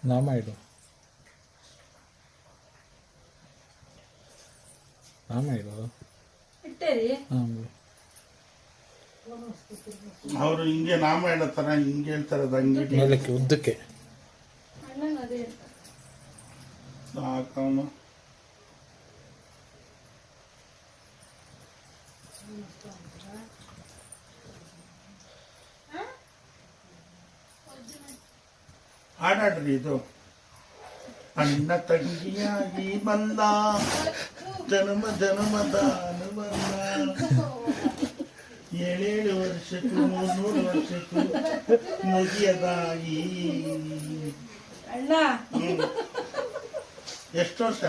ನಾಮ ಇಡು, ನಾಮ ಇಡು. ಅವರು ಹಿಂಗೆ ನಾಮ ಹೇಳತ್ತಾರ, ಹಿಂಗೆ ಹೇಳ್ತಾರೆ ಅಂಗಡಿ ಮೇಲಕ್ಕೆ ಉದ್ದಕ್ಕೆ ಸಾಕವನು. ಹಾಡಾಡ್ರಿ ಇದು. ಅಣ್ಣ ತಂಗಿಯಾಗಿ ಬಂದ ಜನ್ಮ ಜನ್ಮದ ಅನುಬಂಧ, 7 ವರ್ಷಕ್ಕೂ 300 ವರ್ಷಕ್ಕೂ ಮುಗಿಯದಾಗಿ. ಎಷ್ಟು ವರ್ಷ?